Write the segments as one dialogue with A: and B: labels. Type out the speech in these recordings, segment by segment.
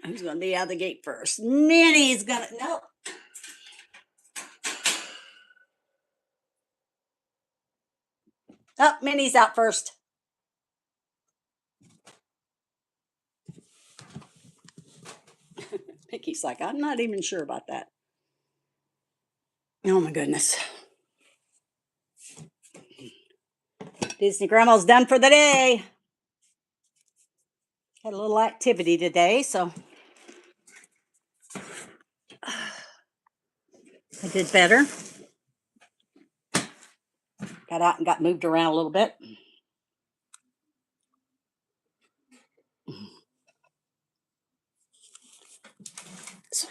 A: Who's going to be out of the gate first? Minnie's going to. Nope. Oh, Minnie's out first. Mickey's like, I'm not even sure about that. Oh my goodness. Disney Grandma's done for the day. Had a little activity today, so I did better. Got out and got moved around a little bit. So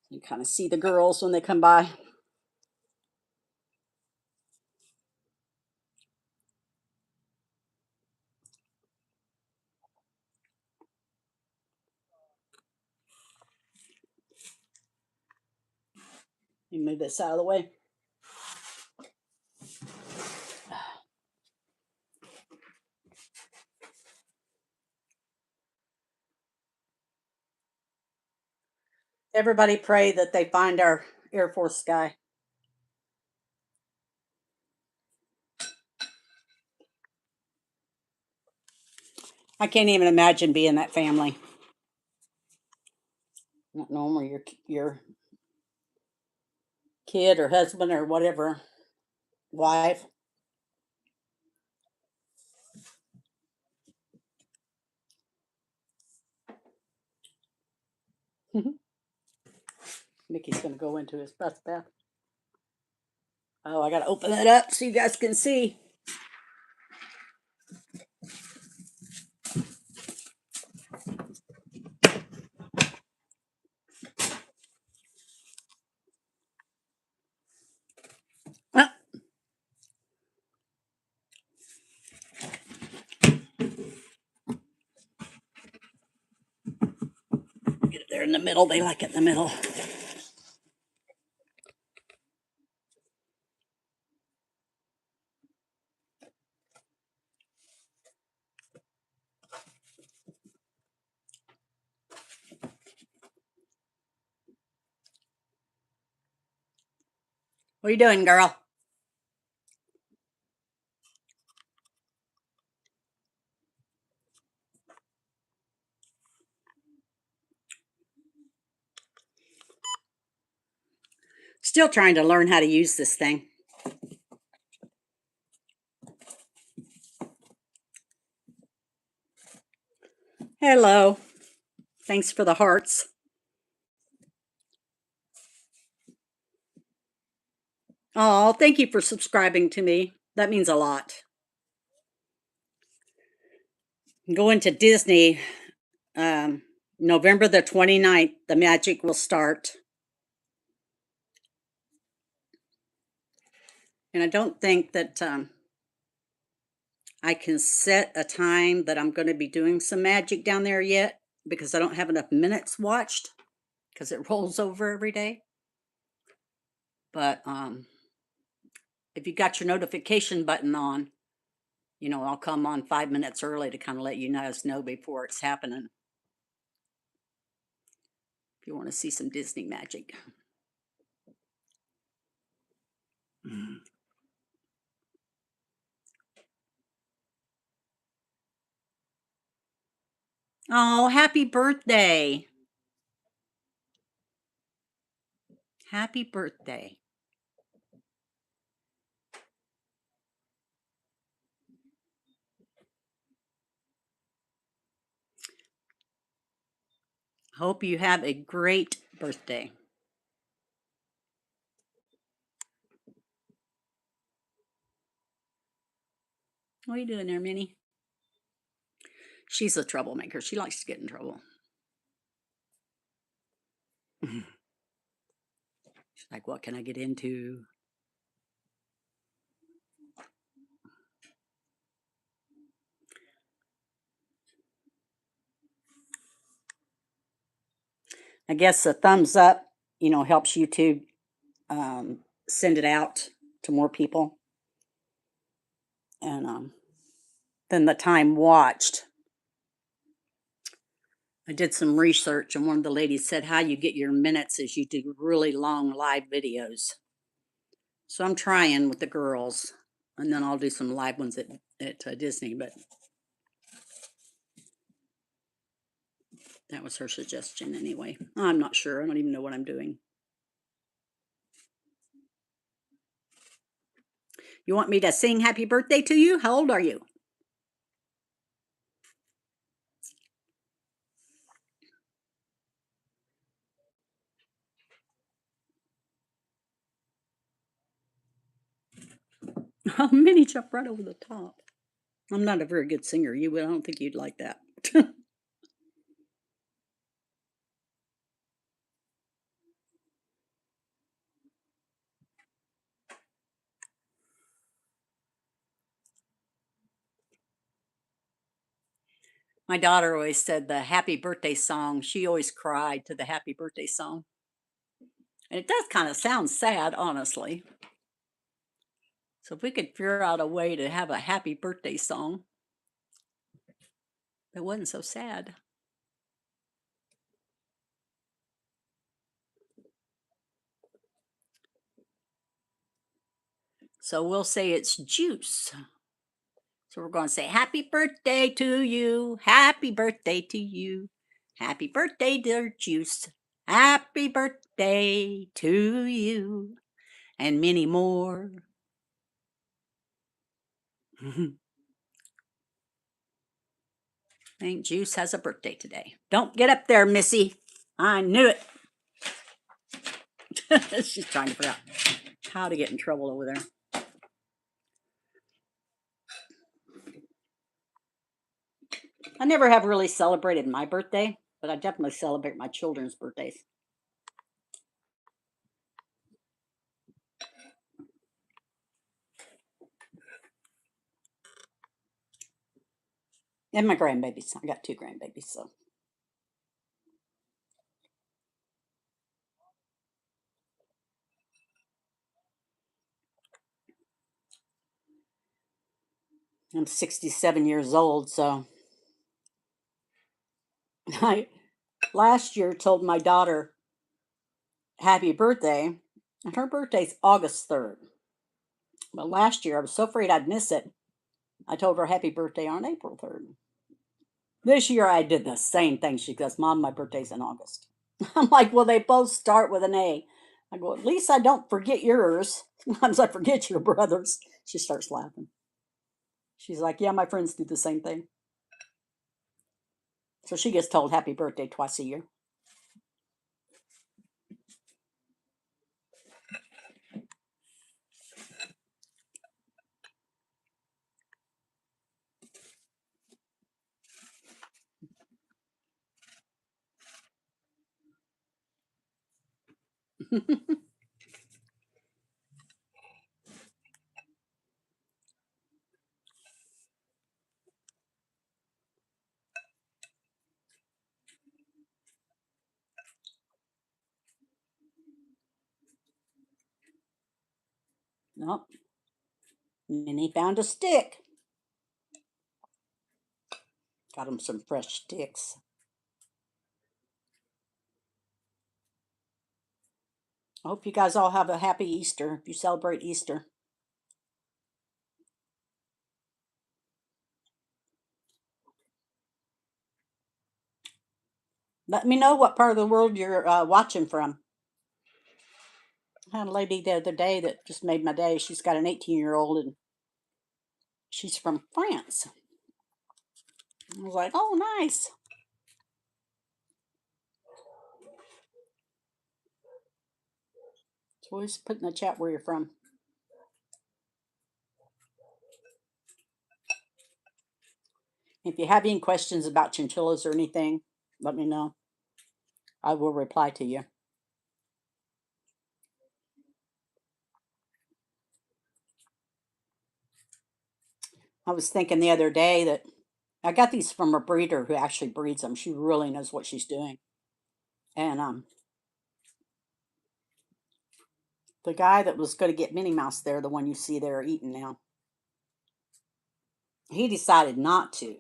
A: you kind of see the girls when they come by. You move this out of the way. Everybody pray that they find our Air Force guy. I can't even imagine being that family. I don't know, or your kid or husband or whatever, wife. Mickey's going to go into his bus bath. Oh, I got to open that up so you guys can see. Ah. Get it there in the middle. They like it in the middle. What are you doing, girl? Still trying to learn how to use this thing. Hello. Thanks for the hearts. Oh, thank you for subscribing to me. That means a lot. Going to Disney November the 29th. The magic will start. And I don't think that I can set a time that I'm going to be doing some magic down there yet because I don't have enough minutes watched because it rolls over every day. But if you got your notification button on, you know, I'll come on 5 minutes early to kind of let you guys know before it's happening. If you want to see some Disney magic. Oh, happy birthday. Happy birthday. Hope you have a great birthday. What are you doing there, Minnie? She's a troublemaker. She likes to get in trouble. She's like, what can I get into? I guess a thumbs up, you know, helps YouTube send it out to more people. And then the time watched I did some research, and one of the ladies said how you get your minutes is you do really long live videos. So I'm trying with the girls, and then I'll do some live ones at Disney. But that was her suggestion anyway. I'm not sure. I don't even know what I'm doing. You want me to sing happy birthday to you? How old are you? Oh, Minnie jumped right over the top. I'm not a very good singer. I don't think you'd like that. My daughter always said the happy birthday song. She always cried to the happy birthday song. And it does kind of sound sad, honestly. So if we could figure out a way to have a happy birthday song that wasn't so sad. So we'll say it's juice. So we're going to say happy birthday to you. Happy birthday to you. Happy birthday, dear Juice. Happy birthday to you. And many more. I think Juice has a birthday today. Don't get up there, Missy. I knew it. She's trying to figure out how to get in trouble over there. I never have really celebrated my birthday, but I definitely celebrate my children's birthdays. And my grandbabies. I got 2 grandbabies, so. I'm 67 years old, so I last year told my daughter happy birthday, and her birthday's August 3rd. But last year I was so afraid I'd miss it, I told her happy birthday on April 3rd. This year I did the same thing. She goes, Mom, my birthday's in August. I'm like, well, they both start with an A. I go, at least I don't forget yours. Sometimes I forget your brother's. She starts laughing. She's like, yeah, my friends do the same thing. So she gets told happy birthday twice a year. Nope. Minnie found a stick. Got him some fresh sticks. I hope you guys all have a happy Easter if you celebrate Easter. Let me know what part of the world you're watching from. I had a lady the other day that just made my day. She's got an 18-year-old and she's from France. I was like, oh, nice. So always put in the chat where you're from. If you have any questions about chinchillas or anything, let me know. I will reply to you. I was thinking the other day that I got these from a breeder who actually breeds them. She really knows what she's doing. And the guy that was going to get Minnie Mouse there, the one you see there eating now, he decided not to.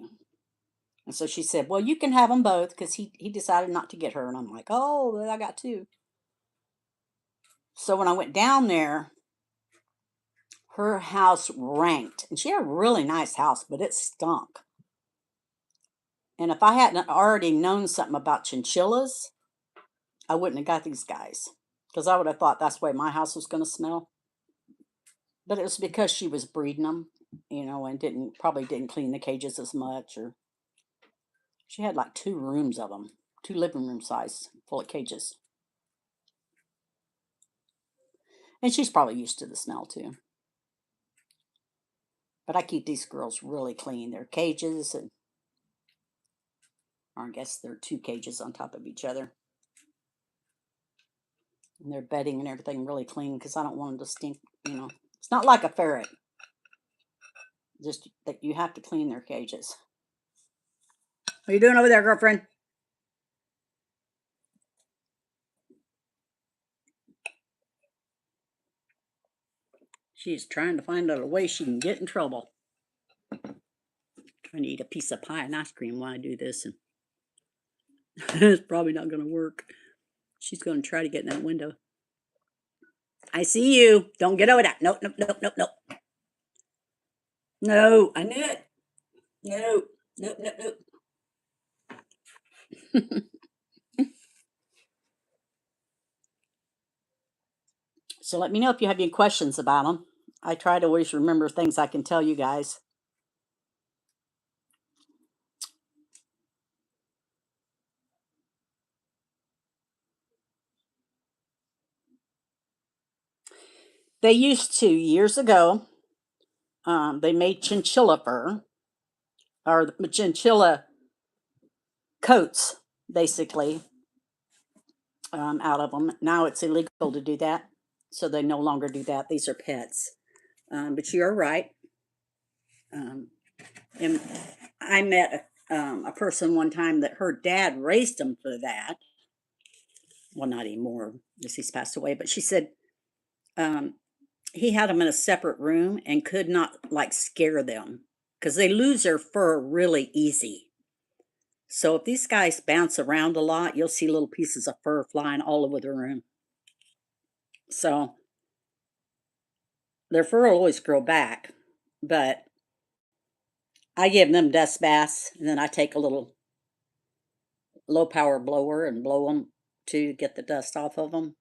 A: And so she said, well, you can have them both because he decided not to get her. And I'm like, oh, well, I got two. So when I went down there, her house ranked. And she had a really nice house, but it stunk. And if I hadn't already known something about chinchillas, I wouldn't have got these guys because I would have thought that's the way my house was going to smell. But it was because she was breeding them, and probably didn't clean the cages as much. Or she had like 2 rooms of them, 2 living room size full of cages. And she's probably used to the smell too. But I keep these girls really clean. Their cages, or I guess they're 2 cages on top of each other. And their bedding and everything really clean because I don't want them to stink. It's not like a ferret. Just that you have to clean their cages. What are you doing over there, girlfriend? She's trying to find out a way she can get in trouble. Trying to eat a piece of pie and ice cream while I do this, and it's probably not going to work. She's going to try to get in that window. I see you. Don't get over that. Nope, nope, nope, nope, nope. No, I knew it. No, nope, nope, nope. So let me know if you have any questions about them. I try to always remember things I can tell you guys. They used to, years ago, they made chinchilla fur, or the chinchilla coats, basically, out of them. Now it's illegal to do that, so they no longer do that. These are pets. But you're right. And I met a person one time that her dad raised them for that. Well, not anymore, because he's passed away. But she said he had them in a separate room and could not like scare them because they lose their fur really easy. So if these guys bounce around a lot, you'll see little pieces of fur flying all over the room. So their fur will always grow back, but I give them dust baths, and then I take a little low power blower and blow them to get the dust off of them.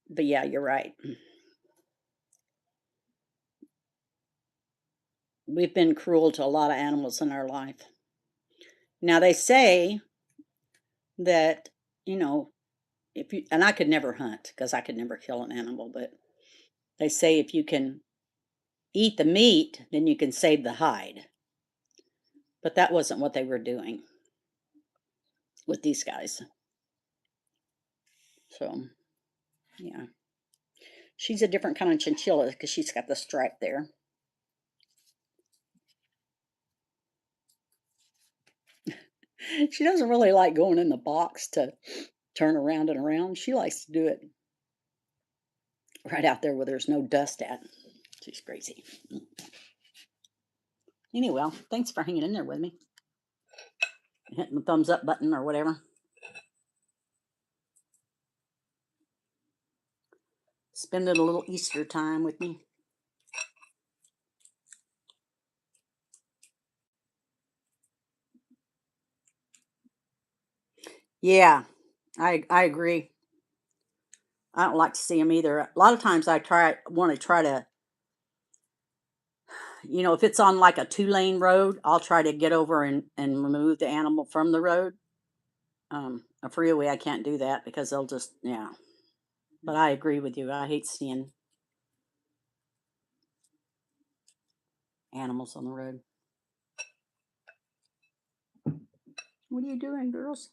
A: But yeah, you're right. We've been cruel to a lot of animals in our life. Now they say that, you know, if you, and I could never hunt because I could never kill an animal, but they say if you can eat the meat, then you can save the hide. But that wasn't what they were doing with these guys. So, yeah. She's a different kind of chinchilla because she's got the stripe there. She doesn't really like going in the box to turn around and around. She likes to do it right out there where there's no dust at. She's crazy. Anyway, thanks for hanging in there with me. Hitting the thumbs up button or whatever. Spending a little Easter time with me. Yeah, I agree. I don't like to see them either. A lot of times I want to try to, if it's on like a 2-lane road, I'll try to get over and remove the animal from the road. A freeway, I can't do that because they'll just, yeah. But I agree with you. I hate seeing animals on the road. What are you doing, girls?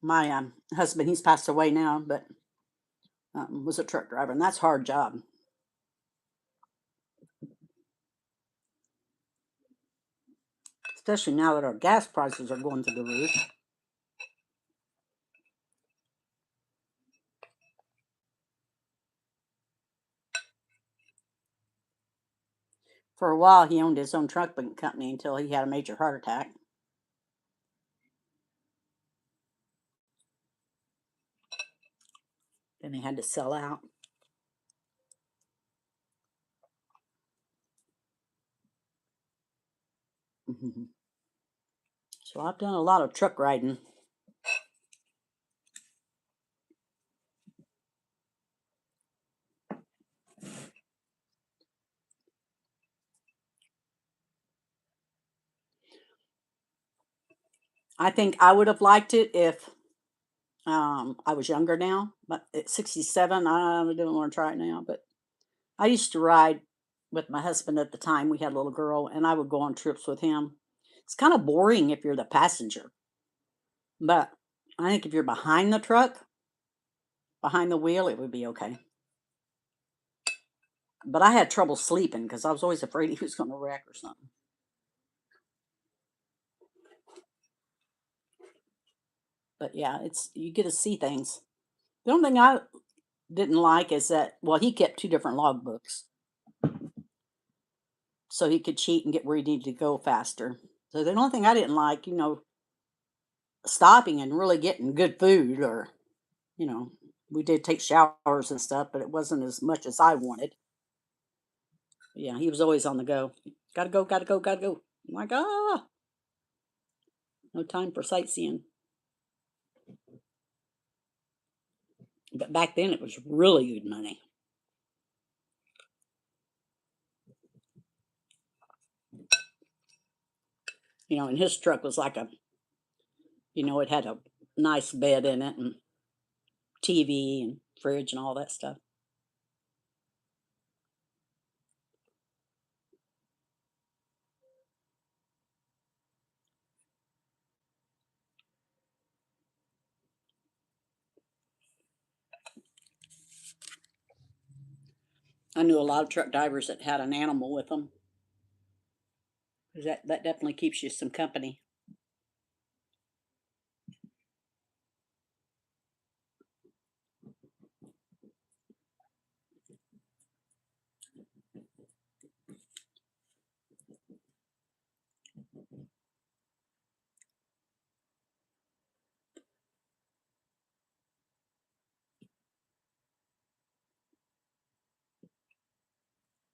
A: My husband, he's passed away now, but was a truck driver, and that's a hard job. especially now that our gas prices are going through the roof. For a while, he owned his own truck company until he had a major heart attack. Then he had to sell out. So I've done a lot of truck riding. I think I would have liked it if I was younger now, but at 67, I don't want to try it now. But I used to ride with my husband at the time. We had a little girl, and I would go on trips with him. It's kind of boring if you're the passenger, but I think if you're behind the truck, behind the wheel, it would be okay. But I had trouble sleeping because I was always afraid he was going to wreck or something. But yeah, it's you get to see things. The only thing I didn't like is that, well, he kept two different logbooks so he could cheat and get where he needed to go faster. So the only thing I didn't like, stopping and really getting good food, or, you know, we did take showers and stuff, but it wasn't as much as I wanted. Yeah, he was always on the go. Gotta go, gotta go, gotta go. I'm like, no time for sightseeing. But back then it was really good money. And his truck was like it had a nice bed in it and TV and fridge and all that stuff. I knew a lot of truck drivers that had an animal with them. 'Cause that definitely keeps you some company.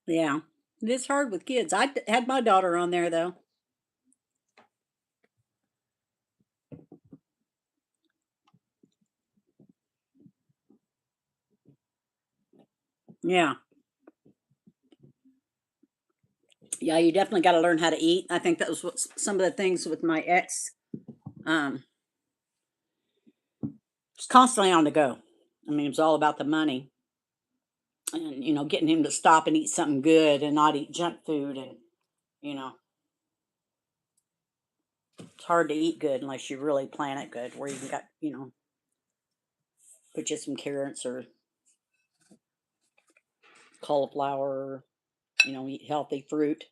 A: Yeah, it is hard with kids. Had my daughter on there though. Yeah, yeah, you definitely got to learn how to eat. I think that was what some of the things with my ex. Um, was constantly on the go. I mean, it was all about the money, and getting him to stop and eat something good and not eat junk food, and you know, it's hard to eat good unless you really plan it good, where you can got put you some carrots or cauliflower, eat healthy fruit.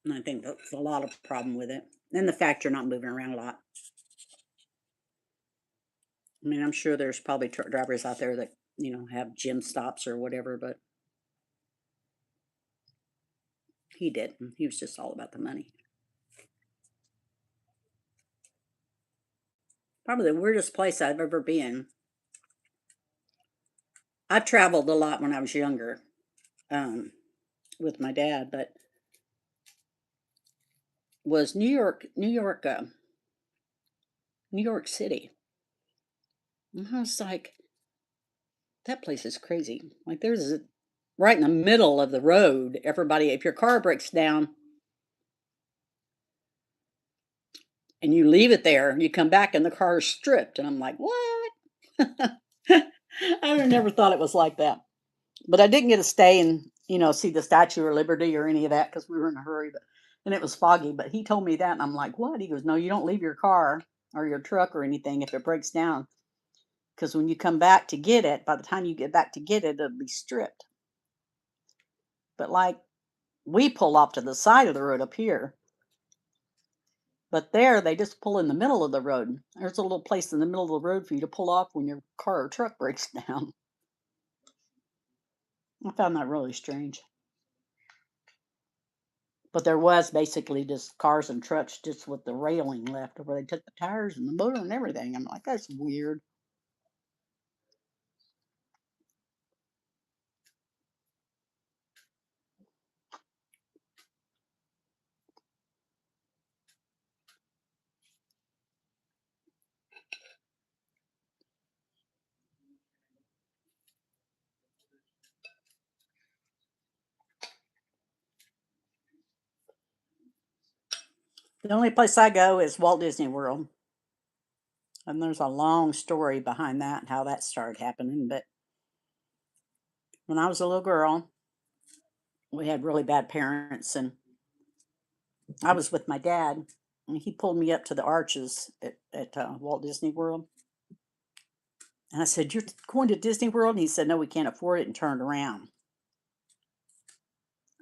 A: And I think that's a lot of problem with it. And the fact you're not moving around a lot. I mean, I'm sure there's probably truck drivers out there that, have gym stops or whatever, but he didn't. He was just all about the money. Probably the weirdest place I've ever been. I traveled a lot when I was younger, um, with my dad, but was New York City. And I was like, that place is crazy. Like right in the middle of the road. Everybody, if your car breaks down and you leave it there, you come back and the car is stripped. And I'm like, what? I never thought it was like that. But I didn't get to stay and, see the Statue of Liberty or any of that because we were in a hurry. And it was foggy. But he told me that, and I'm like, what? He goes, no, you don't leave your car or your truck or anything if it breaks down. Because when you come back to get it, by the time you get back to get it, it'll be stripped. But like we pull off to the side of the road up here, but there they just pull in the middle of the road. There's a little place in the middle of the road for you to pull off when your car or truck breaks down. I found that really strange. But there was basically just cars and trucks just with the railing left where they took the tires and the motor and everything. I'm like, that's weird. The only place I go is Walt Disney World. And there's a long story behind that and how that started happening. But when I was a little girl, we had really bad parents, and I was with my dad, and he pulled me up to the arches at Walt Disney World. And I said, "You're going to Disney World?" And he said, "No, we can't afford it," and turned around.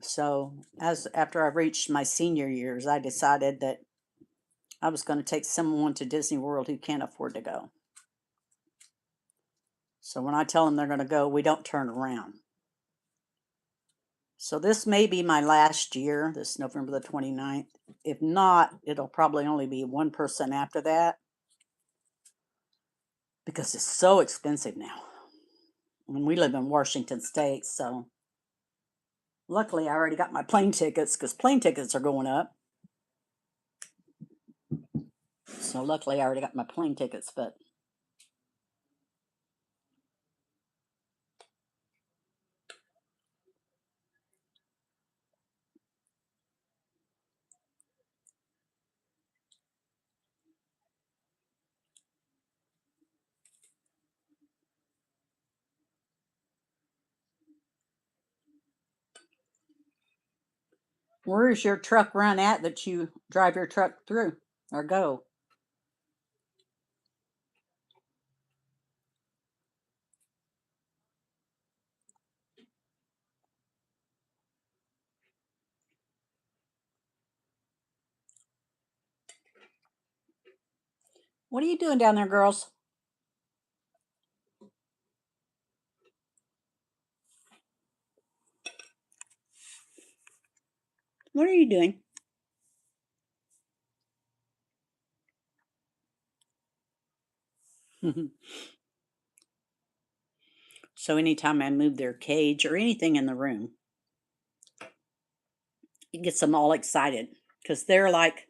A: So, as after I reached my senior years, I decided that I was going to take someone to Disney World who can't afford to go. So, when I tell them they're going to go, we don't turn around. So, this may be my last year, this November the 29th. If not, it'll probably only be one person after that because it's so expensive now. And we live in Washington State, so luckily I already got my plane tickets because plane tickets are going up. So, luckily I already got my plane tickets, but where is your truck run at that you drive your truck through or go? What are you doing down there, girls? What are you doing? So, anytime I move their cage or anything in the room, it gets them all excited because they're like,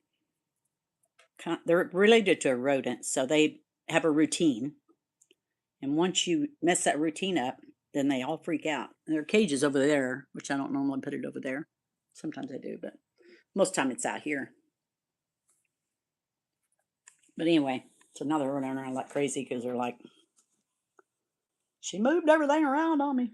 A: they're related to a rodent. So, they have a routine. And once you mess that routine up, then they all freak out. And their cage is over there, which I don't normally put it over there. Sometimes I do, but most time it's out here. But anyway, so now they're running around like crazy because they're like, she moved everything around on me.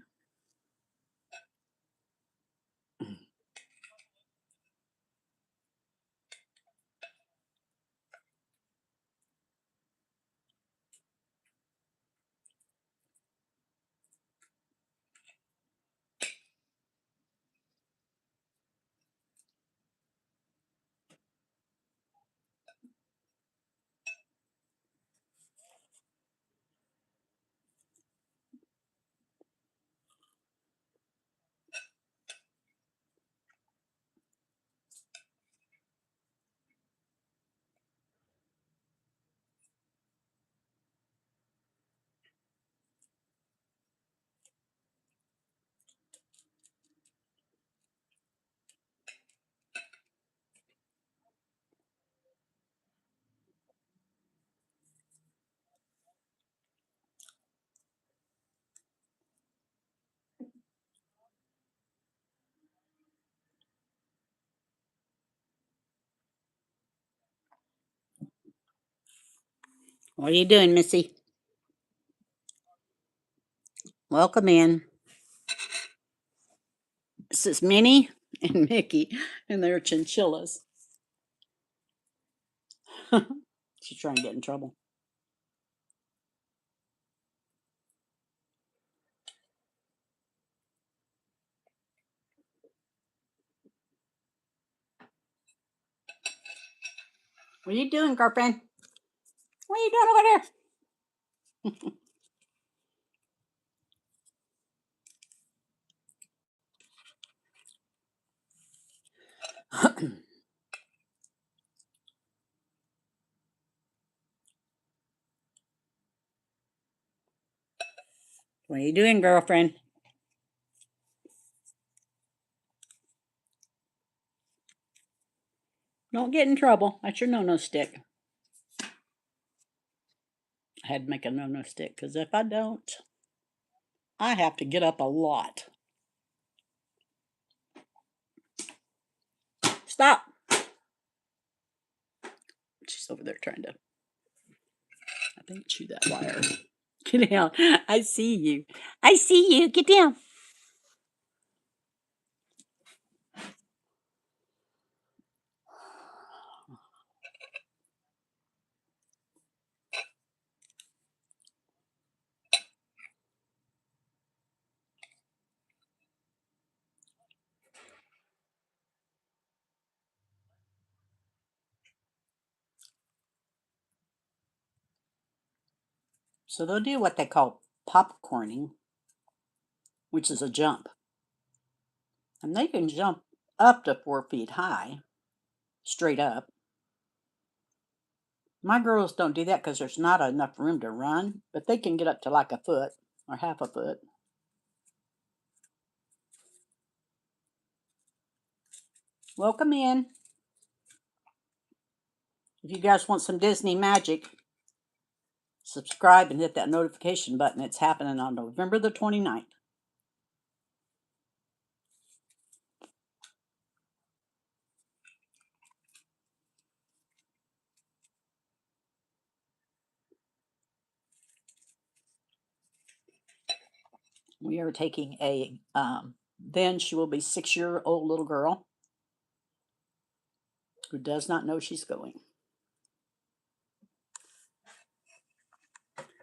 A: What are you doing, Missy? Welcome in. This is Minnie and Mickey, and they're chinchillas. She's trying to get in trouble. What are you doing, girlfriend? What are you doing over there? What are you doing, girlfriend? Don't get in trouble. That's your no-no stick. I had to make a no-no stick because if I don't, I have to get up a lot. Stop. She's over there trying to, I think, chew that wire. Get down. I see you. I see you. Get down. So they'll do what they call popcorning, which is a jump. And they can jump up to 4 feet high, straight up. My girls don't do that because there's not enough room to run, but they can get up to like a foot or half a foot. Welcome in. If you guys want some Disney magic, subscribe and hit that notification button. It's happening on November the 29th. We are taking a, then she will be 6-year-old little girl who does not know she's going.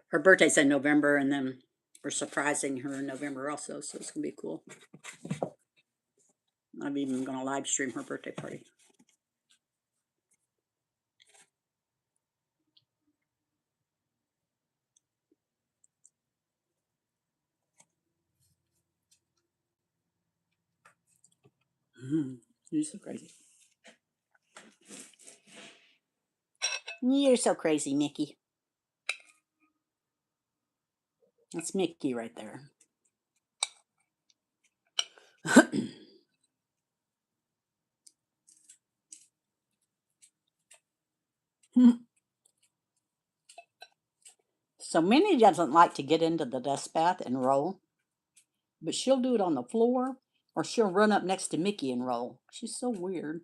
A: Her birthday's in November, and then we're surprising her in November also, so it's going to be cool. I'm even going to live stream her birthday party. You're so crazy. You're so crazy, Mickey. That's Mickey right there. So Minnie doesn't like to get into the dust bath and roll, but she'll do it on the floor or she'll run up next to Mickey and roll. She's so weird.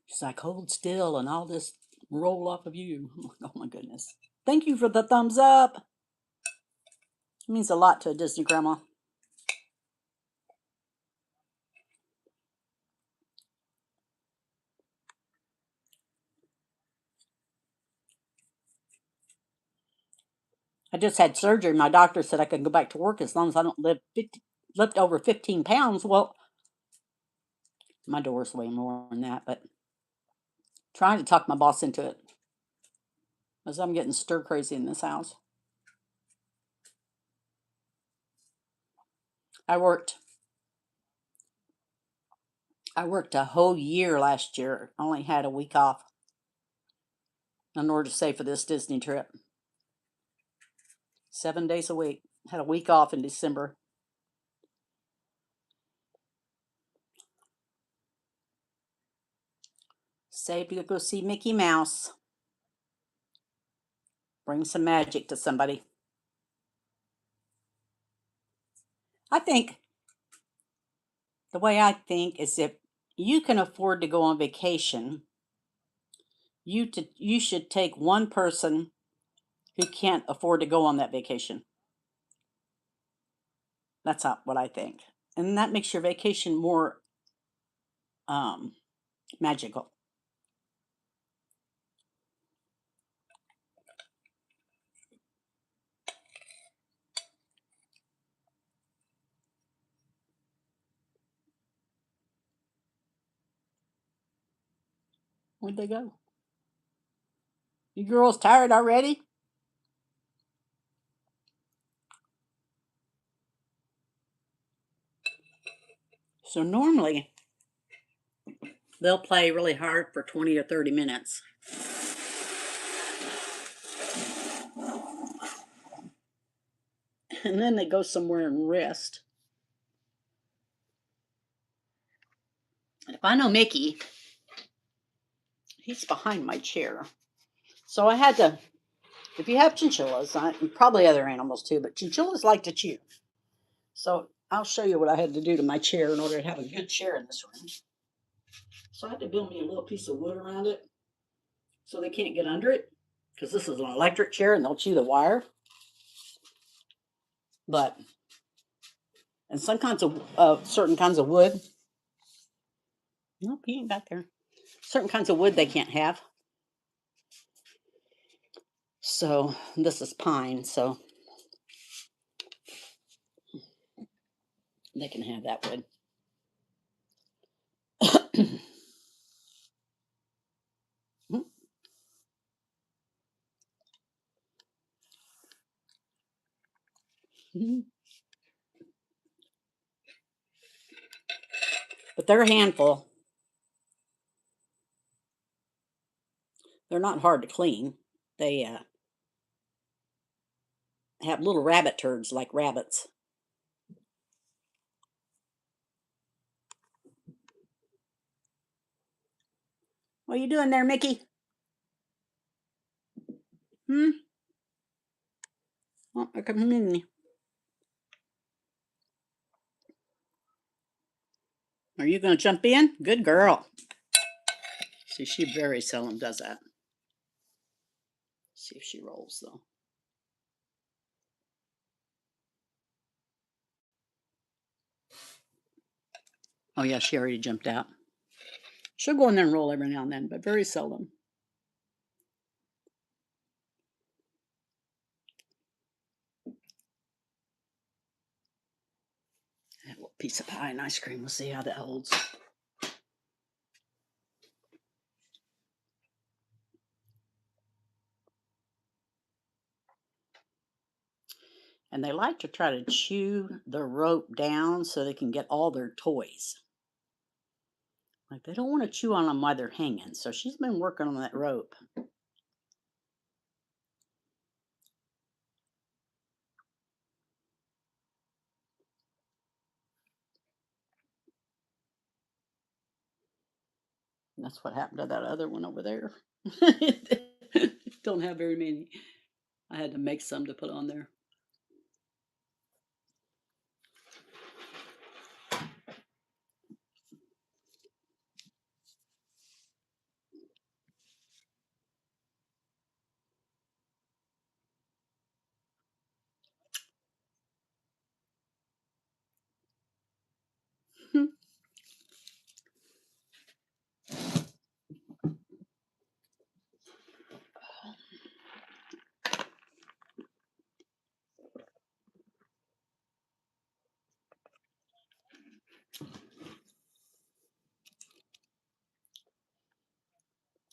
A: She's like, hold still and I'll just roll off of you. Oh my goodness. Thank you for the thumbs up. It means a lot to a Disney grandma. I just had surgery. My doctor said I could go back to work as long as I don't lift over 15 pounds. Well, my door's way more than that, but trying to talk my boss into it because I'm getting stir crazy in this house. I worked a whole year last year. I only had a week off in order to save for this Disney trip. 7 days a week. Had a week off in December. Saved to go see Mickey Mouse. Bring some magic to somebody. I think the way I think is if you can afford to go on vacation, you should take one person who can't afford to go on that vacation. That's what I think. And that makes your vacation more magical. Where'd they go? You girls tired already? So normally they'll play really hard for 20 or 30 minutes. And then they go somewhere and rest. And if I know Mickey, he's behind my chair. So I had to, if you have chinchillas, and probably other animals too, but chinchillas like to chew. So I'll show you what I had to do to my chair in order to have a good chair in this room. So I had to build me a little piece of wood around it so they can't get under it, because this is an electric chair and they'll chew the wire. But, and some kinds of, certain kinds of wood. Nope, he ain't back there. Certain kinds of wood they can't have. So this is pine, so they can have that wood. But they're a handful. They're not hard to clean. They have little rabbit turds like rabbits. What are you doing there, Mickey? Hmm? Oh, I come Minnie. Are you going to jump in? Good girl. See, she very seldom does that. See if she rolls, though. Oh, yeah, she already jumped out. She'll go in there and roll every now and then, but very seldom. A little piece of pie and ice cream. We'll see how that holds. And they like to try to chew the rope down so they can get all their toys. Like they don't want to chew on them while they're hanging. So she's been working on that rope. That's what happened to that other one over there. Don't have very many. I had to make some to put on there.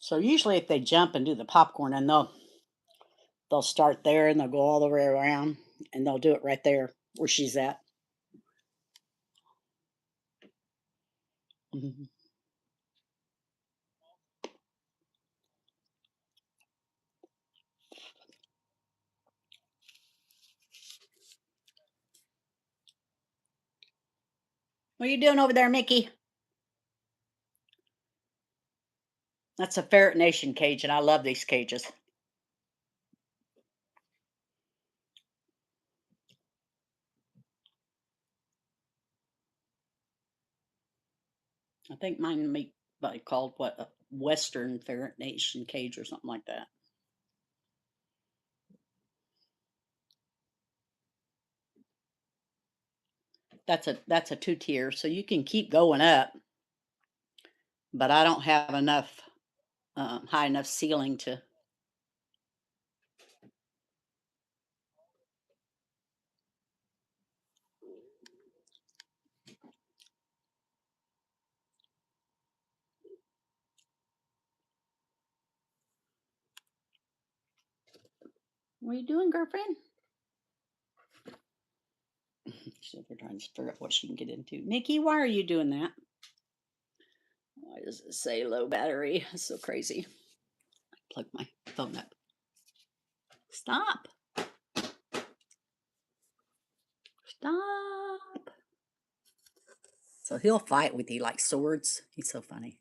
A: So usually if they jump and do the popcorn, and they'll start there and they'll go all the way around and they'll do it right there where she's at. Mhm. What are you doing over there, Mickey? That's a Ferret Nation cage, and I love these cages. I think mine may be called what, a Western Ferret Nation cage or something like that. That's a 2 tier, so you can keep going up, but I don't have enough high enough ceiling to. What are you doing, girlfriend? She's over trying to figure out what she can get into. Nikki, why are you doing that? Why does it say low battery? It's so crazy. Plug my phone up. Stop. Stop. So he'll fight with you like swords. He's so funny.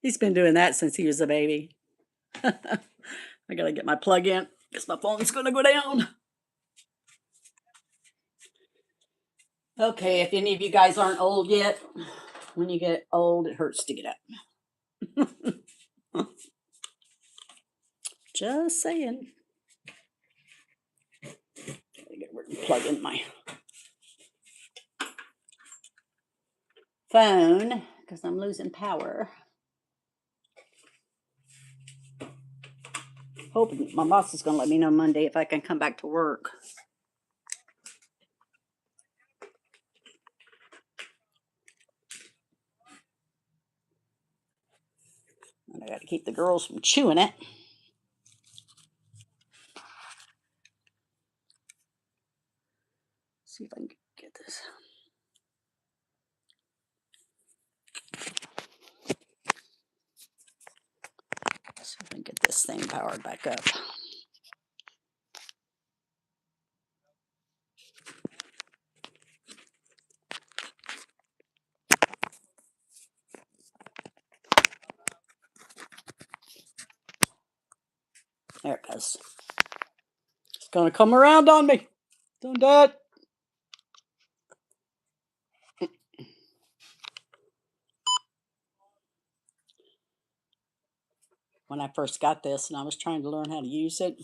A: He's been doing that since he was a baby. I gotta get my plug in because my phone's gonna go down. Okay, if any of you guys aren't old yet, when you get old, it hurts to get up. Just saying. Gotta get rid of plug in my phone because I'm losing power. Hoping my boss is gonna let me know Monday if I can come back to work. And I gotta keep the girls from chewing it. See if I can get this. See if I can get this thing powered back up. There it goes. It's gonna come around on me. Don't do it. When I first got this and I was trying to learn how to use it,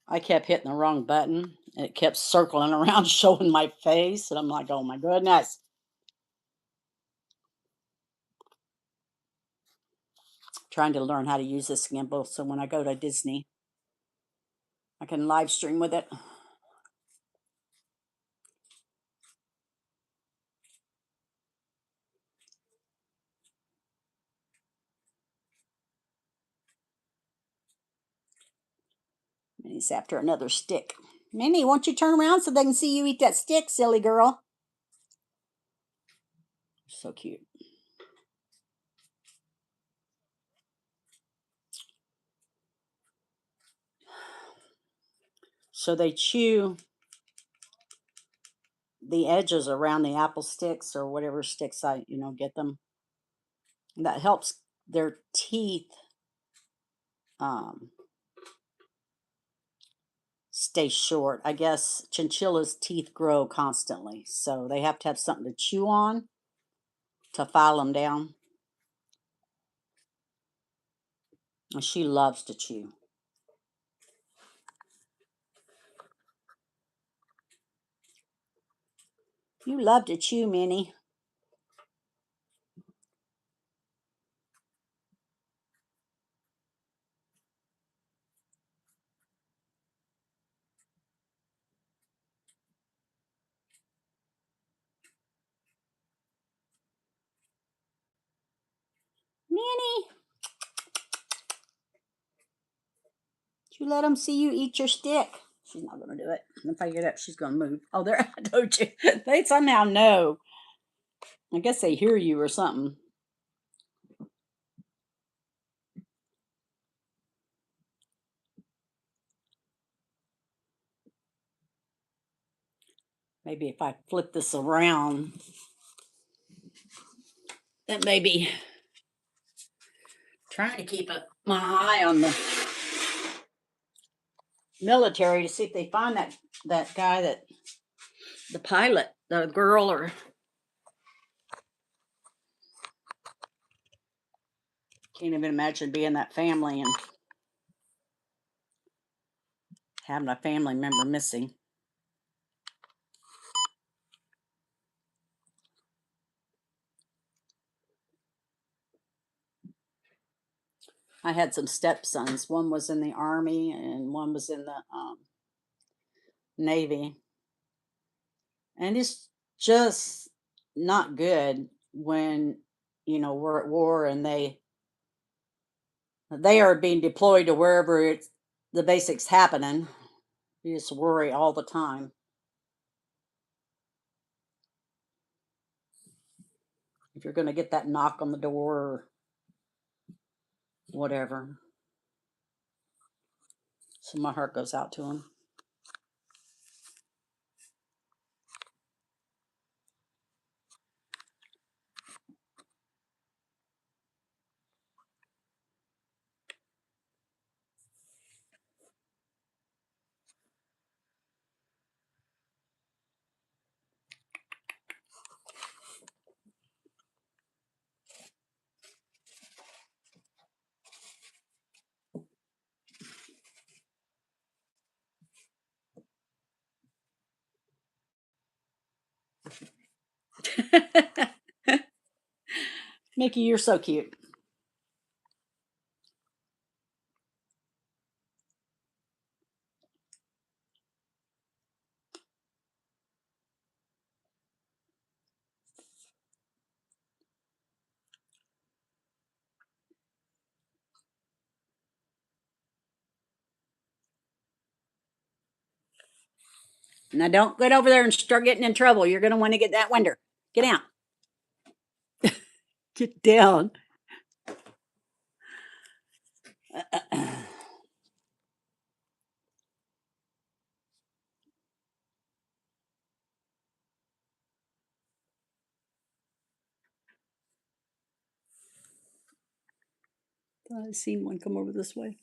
A: I kept hitting the wrong button and it kept circling around showing my face. And I'm like, oh my goodness. Trying to learn how to use this gimbal so when I go to Disney, I can live stream with it. And he's after another stick. Minnie, won't you turn around so they can see you eat that stick, silly girl? So cute. So they chew the edges around the apple sticks or whatever sticks I, get them. And that helps their teeth um, stay short. I guess chinchillas' teeth grow constantly, so they have to have something to chew on to file them down. And she loves to chew. You love to chew, Minnie. Minnie, you let them see you eat your stick. She's not going to do it. If I get up, she's going to move. Oh, there, I told you. They somehow know. I guess they hear you or something. Maybe if I flip this around, it may be trying to keep my eye on the military to see if they find that guy, that the pilot, the girl, or can't even imagine being that family and having a family member missing. I had some stepsons. One was in the Army and one was in the Navy. And it's just not good when, we're at war and they are being deployed to wherever the basics happening. You just worry all the time. If you're going to get that knock on the door or whatever. So my heart goes out to them. Mickey, you're so cute. Now don't get over there and start getting in trouble. You're going to want to get that window. Get out. Get down. I've seen one come over this way.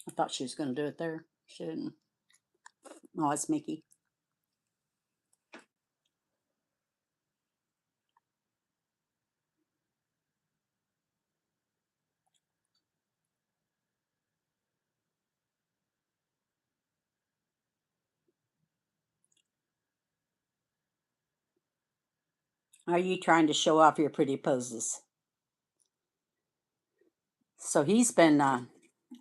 A: I thought she was going to do it there. She didn't. Oh, it's Mickey. Are you trying to show off your pretty poses? So he's been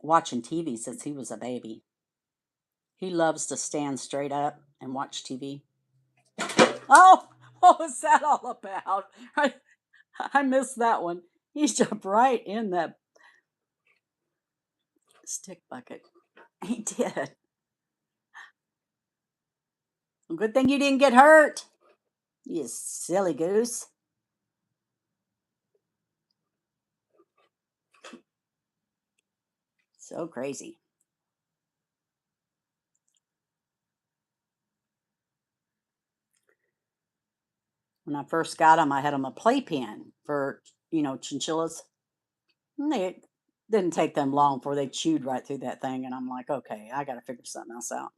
A: watching TV since he was a baby. He loves to stand straight up and watch TV. Oh, what was that all about? I missed that one. He jumped right in that stick bucket. He did. Well, good thing you didn't get hurt. You silly goose. So crazy. When I first got him, I had him a playpen for, chinchillas. And they didn't take them long before they chewed right through that thing. And I'm like, okay, I got to figure something else out.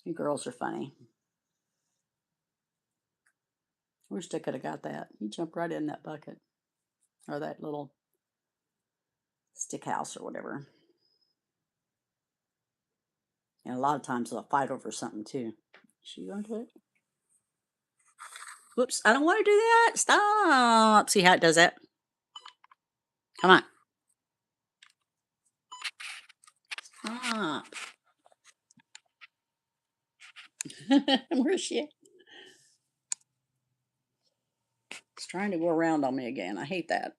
A: You girls are funny. Wish I could have got that. He jumped right in that bucket or that little stick house or whatever. And a lot of times they'll fight over something too. She going to do it? Whoops, I don't want to do that. Stop. See how it does that? Come on. Stop. Where's she at? It's trying to go around on me again. I hate that.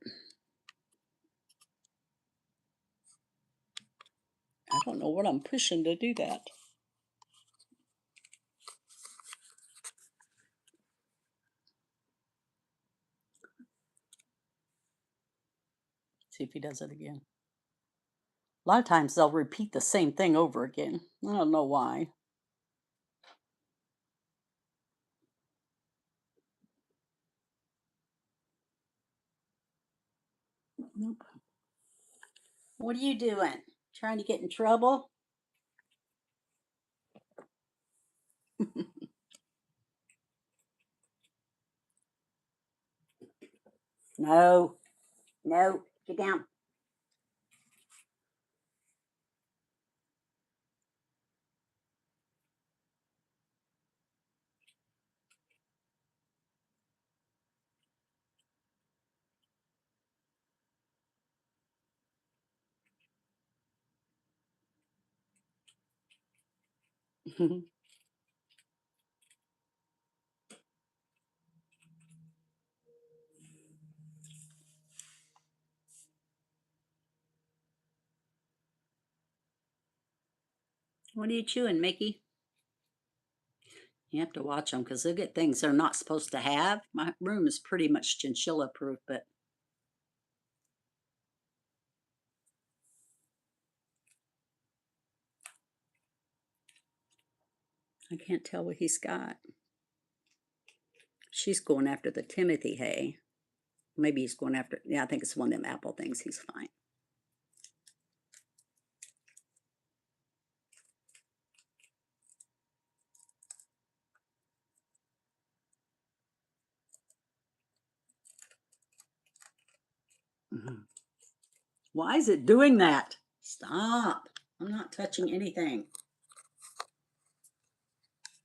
A: I don't know what I'm pushing to do that. See if he does it again. A lot of times they'll repeat the same thing over again. I don't know why. Nope. What are you doing? Trying to get in trouble? No, no, get down. What are you chewing, Mickey? You have to watch them because they'll get things they're not supposed to have. My room is pretty much chinchilla proof, but I can't tell what he's got. She's going after the Timothy hay. Maybe he's going after, yeah, I think it's one of them apple things. He's fine. Mhm. Why is it doing that? Stop. I'm not touching anything.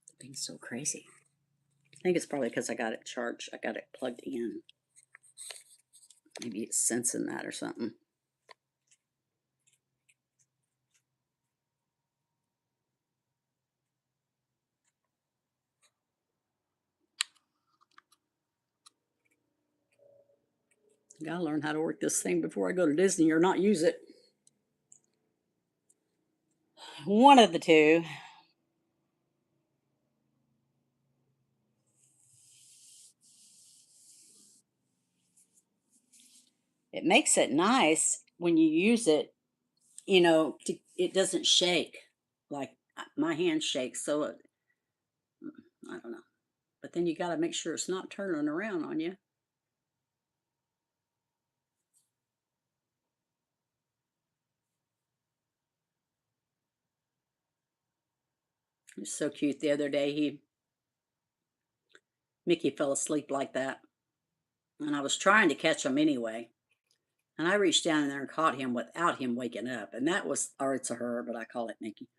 A: The thing's so crazy. I think it's probably because I got it charged. I got it plugged in. Maybe it's sensing that or something. I gotta learn how to work this thing before I go to Disney or not use it. One of the two. It makes it nice when you use it, it doesn't shake like my hand shakes. So I don't know. But then you got to make sure it's not turning around on you. It was so cute the other day. Mickey fell asleep like that. And I was trying to catch him anyway. And I reached down in there and caught him without him waking up. And that was, or it's a her, but I call it Mickey.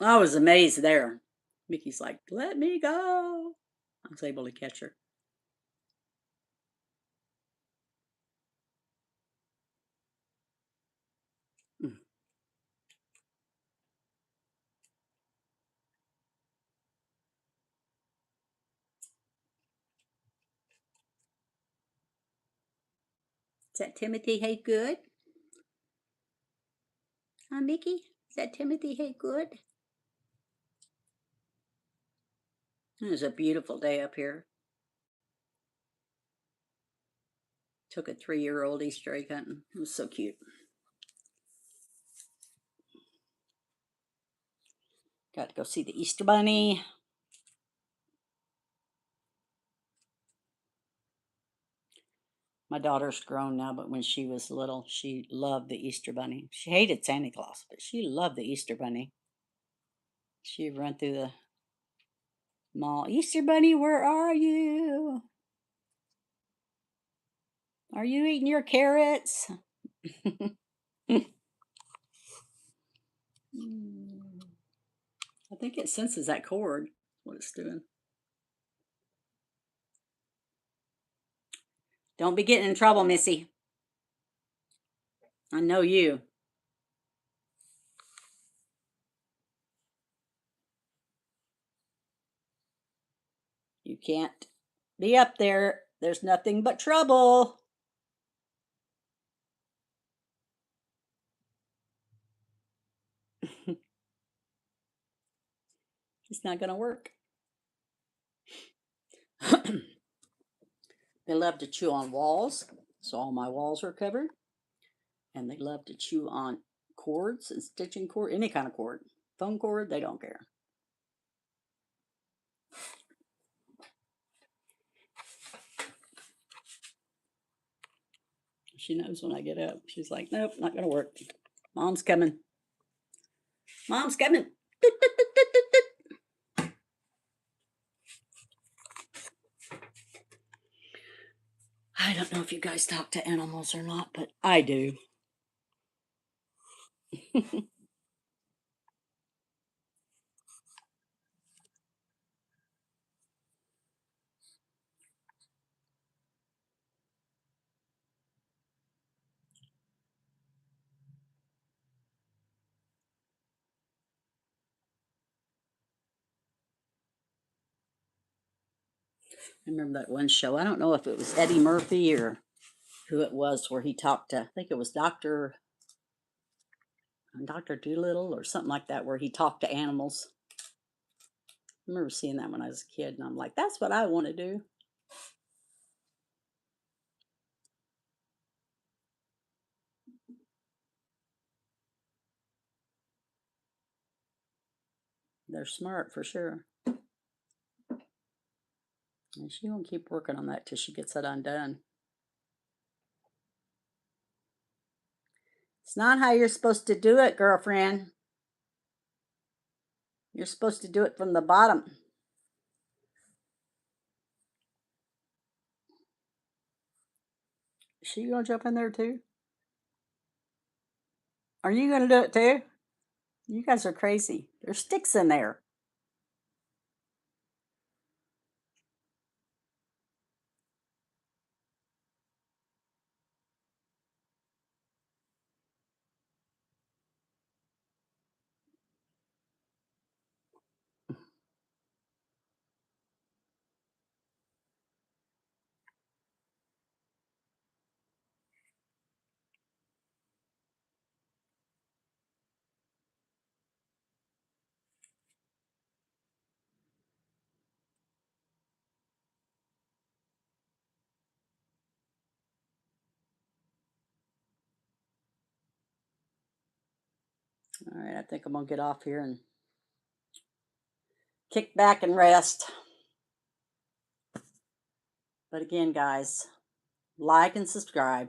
A: I was amazed there. Mickey's like, let me go. I was able to catch her. Mm. Is that Timothy Hay good? Huh, Mickey? Is that Timothy Hay good? It was a beautiful day up here. Took a 3-year-old Easter egg hunting. It was so cute. Got to go see the Easter Bunny. My daughter's grown now, but when she was little, she loved the Easter Bunny. She hated Santa Claus, but she loved the Easter Bunny. She'd run through the mall. Easter Bunny, where are you? Are you eating your carrots? I think it senses that cord. What it's doing. Don't be getting in trouble, Missy. I know you. You can't be up there. There's nothing but trouble. It's not going to work. They love to chew on walls, so all my walls are covered. And they love to chew on cords and stitching cord, any kind of cord. Phone cord, they don't care. She knows when I get up. She's like, nope, not going to work. Mom's coming. Mom's coming. don't know if you guys talk to animals or not, but I do. I remember that one show. I don't know if it was Eddie Murphy or who it was where he talked to, I think it was Dr. Doolittle or something like that, where he talked to animals. I remember seeing that when I was a kid, and I'm like, that's what I want to do. They're smart for sure. And she gonna keep working on that till she gets it undone. It's not how you're supposed to do it, girlfriend. You're supposed to do it from the bottom. Is she gonna jump in there too? Are you gonna do it too? You guys are crazy. There's sticks in there. All right, I think I'm gonna get off here and kick back and rest. But again, guys, like and subscribe.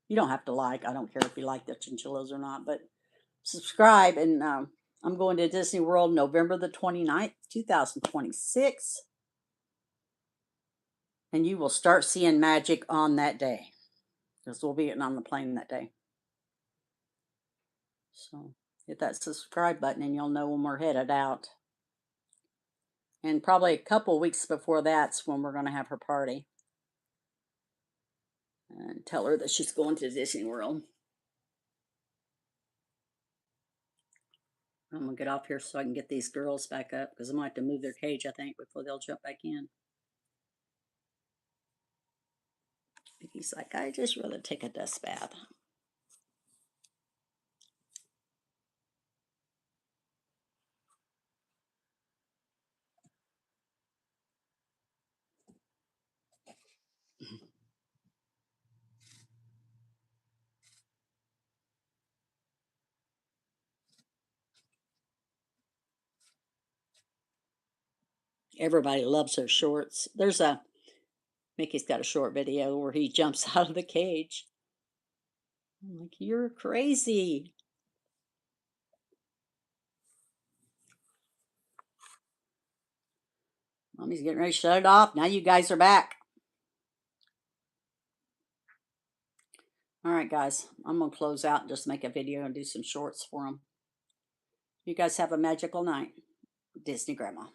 A: You don't have to like. I don't care if you like the chinchillas or not, but subscribe. And I'm going to Disney World November the 29th, 2026. And you will start seeing magic on that day because we'll be getting on the plane that day. So hit that subscribe button and you'll know when we're headed out. And probably a couple weeks before that's when we're going to have her party. And tell her that she's going to Disney World. I'm going to get off here so I can get these girls back up because I might have to move their cage, I think, before they'll jump back in. He's like, I just rather take a dust bath. Everybody loves her shorts. Mickey's got a short video where he jumps out of the cage. I'm like, you're crazy. Mommy's getting ready to shut it off. Now you guys are back. All right, guys. I'm going to close out and just make a video and do some shorts for them. You guys have a magical night. Disney Grandma.